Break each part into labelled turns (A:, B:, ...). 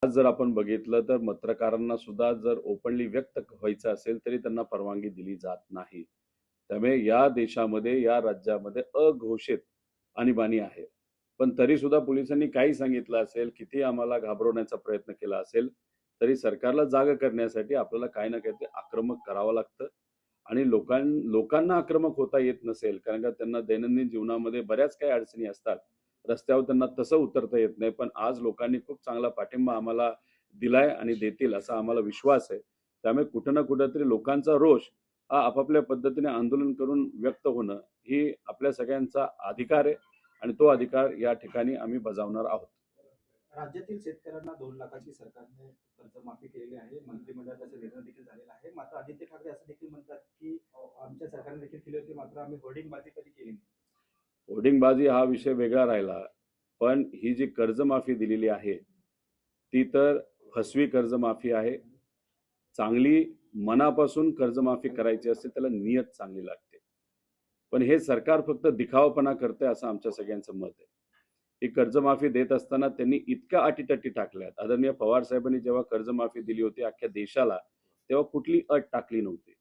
A: जर आपण बघितलं तर पत्रकारांना सुद्धा जर ओपनली व्यक्त व्हायचं असेल तरी त्यांना परवानगी दिली जात नाही. त्यामुळे या देशामध्ये, या राज्यामध्ये अघोषित आणीबाणी आहे. पण तरी सुद्धा पोलिसांनी काही सांगितलं असेल, किती आम्हाला घाबरवण्याचा प्रयत्न केला असेल, तरी सरकारला जाग करण्यासाठी आपल्याला काही ना काहीतरी आक्रमक करावं लागतं आणि लोकांना आक्रमक होता येत नसेल, कारण का त्यांना दैनंदिन जीवनामध्ये बऱ्याच काही अडचणी असतात. रस्त्यावर त्यांना तसं उतरता येत नाही. पण आज लोकांनी खूप चांगला पाठिंबा आम्हाला दिलाय आणि देतील असा आम्हाला विश्वास आहे. त्यामुळे कुठं ना कुठेतरी लोकांचा रोष हा आपापल्या पद्धतीने आंदोलन करून व्यक्त होणं ही आपल्या सगळ्यांचा अधिकार आहे आणि तो अधिकार या ठिकाणी आम्ही बजावणार आहोत.
B: राज्यातील शेतकऱ्यांना 2 लाखाची सरकारने कर्जमाफी केलेली आहे. मंत्रिमंडळात असा निर्णय देखील झालेला आहे. मात्र आदित्य ठाकरे असं देखील म्हणतात, की आमच्या सरकारने देखील केली होती, मात्र आम्ही होर्डिंगबाजी कधी केली नाही.
A: होर्डिंगबाजी हा विषय वेगळा राहिला. पण ही जी कर्जमाफी दिलेली आहे, ती तर फसवी कर्जमाफी आहे. चांगली मनापासून कर्जमाफी करायची असते, त्याला नियत चांगली लागते. पण हे सरकार फक्त दिखावापणा करतंय असं आमच्या सगळ्यांचं मत आहे. ही कर्जमाफी देत असताना त्यांनी इतक्या अटीतटी टाकल्यात. आदरणीय पवार साहेबांनी जेव्हा कर्जमाफी दिली होती अख्ख्या देशाला, तेव्हा कुठली अट टाकली नव्हती.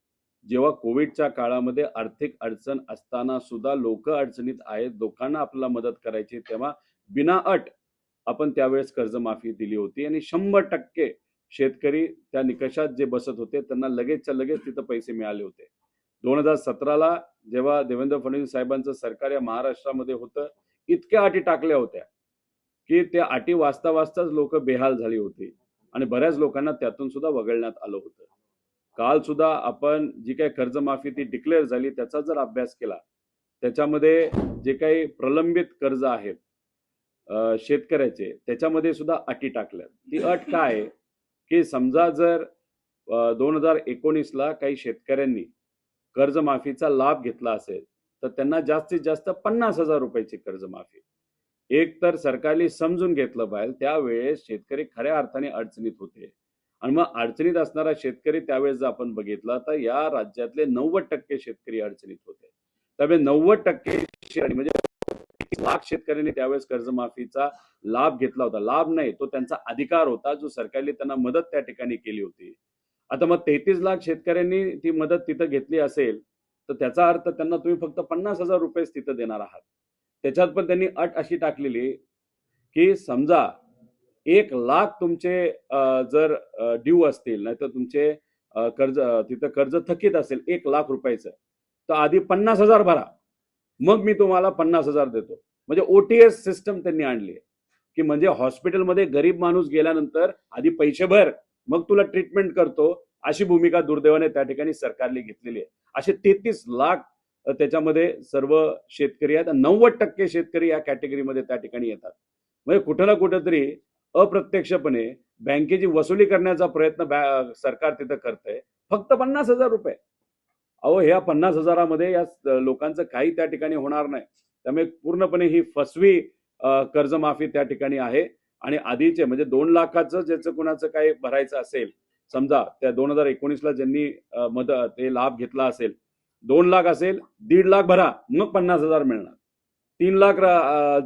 A: जेव्हा कोविडच्या काळामध्ये आर्थिक अडचण असताना सुद्धा लोक अडचणीत आहेत, लोकांना आपल्याला मदत करायची, तेव्हा बिनाअट आपण त्यावेळेस कर्जमाफी दिली होती आणि 100% शेतकरी त्या निकषात जे बसत होते त्यांना लगेचच्या लगेच तिथं पैसे मिळाले होते. 2017ला जेव्हा देवेंद्र फडणवीस साहेबांचं सरकार या महाराष्ट्रामध्ये होतं, इतक्या अटी टाकल्या होत्या की त्या अटी वाचता वाचताच लोक बेहाल झाली होती आणि बऱ्याच लोकांना त्यातून सुद्धा वगळण्यात आलं होतं. काल सुद्धा आपण जी काही कर्जमाफी ती डिक्लेअर झाली त्याचा जर अभ्यास केला, त्याच्यामध्ये जे काही प्रलंबित कर्ज आहेत शेतकऱ्याचे, त्याच्यामध्ये सुद्धा अटी टाकल्या. ती अट काय आहे की समजा जर 2019ला काही शेतकऱ्यांनी कर्जमाफीचा लाभ घेतला असेल तर त्यांना जास्तीत जास्त 50,000 रुपयाची कर्जमाफी. एक तर सरकारने समजून घेतलं पाहिजे, त्यावेळेस शेतकरी खऱ्या अर्थाने अडचणीत होते आणि मग अडचणीत असणारा शेतकरी त्यावेळेस जर आपण बघितला तर या राज्यातले 90% शेतकरी अडचणीत होते. त्यामुळे 90% म्हणजे 1 लाख शेतकऱ्यांनी त्यावेळेस कर्जमाफीचा लाभ घेतला होता. लाभ नाही, तो त्यांचा अधिकार होता जो सरकारने त्यांना मदत त्या ठिकाणी केली होती. आता मग 33 लाख शेतकऱ्यांनी ती मदत तिथं घेतली असेल तर त्याचा अर्थ त्यांना तुम्ही फक्त 50,000 रुपयेच तिथं देणार आहात. त्याच्यात पण त्यांनी अट अशी टाकलेली की समजा 1 लाख तुमचे जर ड्यू असतील, नाहीतर तुमचे कर्ज तिथं कर्ज थकीत असेल 1 लाख रुपयाचं, तर आधी 50,000 भरा, मग मी तुम्हाला 50,000 देतो. म्हणजे ओटीएस सिस्टम त्यांनी आणली की म्हणजे हॉस्पिटलमध्ये गरीब माणूस गेल्यानंतर आधी पैसे भर, मग तुला ट्रीटमेंट करतो, अशी भूमिका दुर्दैवाने त्या ठिकाणी सरकारने घेतलेली आहे. असे 33 लाख त्याच्यामध्ये सर्व शेतकरी आहेत. 90% शेतकरी या कॅटेगरीमध्ये त्या ठिकाणी येतात. म्हणजे कुठं ना कुठंतरी अप्रत्यक्षपणे बँकेची वसुली करण्याचा प्रयत्न सरकार तिथं करतंय. फक्त 50,000 रुपये. अहो, ह्या 50,000मध्ये या लोकांचं काही त्या ठिकाणी होणार नाही. त्यामुळे पूर्णपणे ही फसवी कर्जमाफी त्या ठिकाणी आहे आणि आधीचे म्हणजे 2 लाखाचं ज्याचं कुणाचं काही भरायचं असेल, समजा त्या 2019ला ज्यांनी ते लाभ घेतला असेल, 2 लाख असेल, 1.5 लाख भरा, मग 50,000 मिळणार. 3 लाख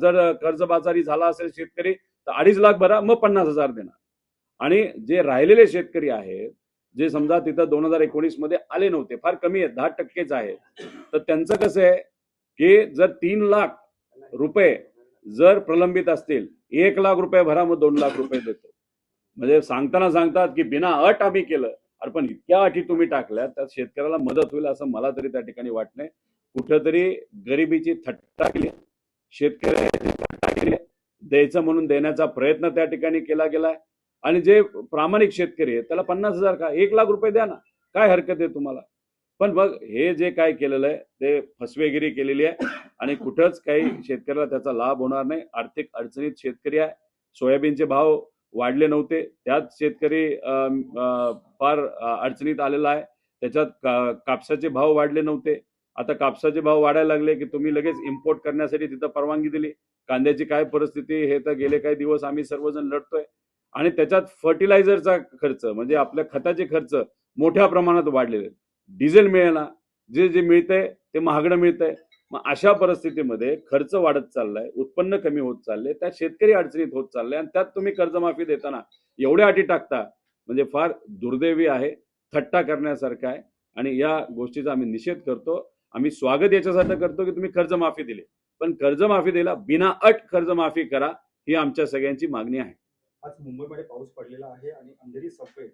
A: जर कर्जबाजारी झाला असेल शेतकरी तर 2.5 लाख भरा, मग 50,000 देणार. आणि जे राहिलेले शेतकरी आहेत, जे समजा तिथं 2019 मध्ये आले नव्हते, फार कमी आहेत, 10%च आहेत, तर त्यांचं कसं आहे की जर 3 लाख रुपये जर प्रलंबित असतील, 1 लाख रुपये भरा, मग 2 लाख रुपये देतो. म्हणजे सांगताना सांगतात की बिना अट आम्ही केलं. अरे पण इतक्या अटी तुम्ही टाकल्या, त्यात शेतकऱ्याला मदत होईल असं मला तरी त्या ठिकाणी वाटत नाही. कुठंतरी गरिबीची थट्टा केली, शेतकऱ्याची थट्टा केली, द्यायचं म्हणून देण्याचा प्रयत्न त्या ठिकाणी केला गेलाय. आणि जे प्रामाणिक शेतकरी आहेत त्याला 50,000 का 1 लाख रुपये द्या ना, काय हरकत आहे तुम्हाला. पण मग हे जे काय केलेलं आहे ते फसवेगिरी केलेली आहे आणि कुठंच काही शेतकऱ्याला त्याचा लाभ होणार नाही. आर्थिक अडचणीत शेतकरी आहे. सोयाबीनचे भाव वाढले नव्हते, त्यात शेतकरी फार अडचणीत आलेला आहे. त्याच्यात कापसाचे भाव वाढले नव्हते, आता कापसाचे भाव वाढायला लागले की तुम्ही लगेच इम्पोर्ट करण्यासाठी तिथं परवानगी दिली. कांद्याची काय परिस्थिती हे तर गेले काही दिवस आम्ही सर्वजण लढतोय. आणि त्याच्यात फर्टिलायझरचा खर्च म्हणजे आपल्या खताचे खर्च मोठ्या प्रमाणात वाढलेले. डिझेल मिळेना, जे जे मिळतंय ते महागडं मिळतंय. मग अशा परिस्थितीमध्ये खर्च वाढत चाललाय, उत्पन्न कमी होत चाललंय, त्यात शेतकरी अडचणीत होत चाललाय आणि त्यात तुम्ही कर्जमाफी देताना एवढ्या अटी टाकता म्हणजे फार दुर्दैवी आहे, थट्टा करण्यासारखं आहे आणि या गोष्टीचा आम्ही निषेध करतो. आम्ही स्वागत याच्यासाठी करतो की तुम्ही कर्जमाफी दिली, पण कर्जमाफी दिला बिना अट कर्जमाफी करा ही आमच्या सगळ्यांची मागणी आहे.
B: आज मुंबईमध्ये पाऊस पडलेला आहे आणि अंधेरी सबवे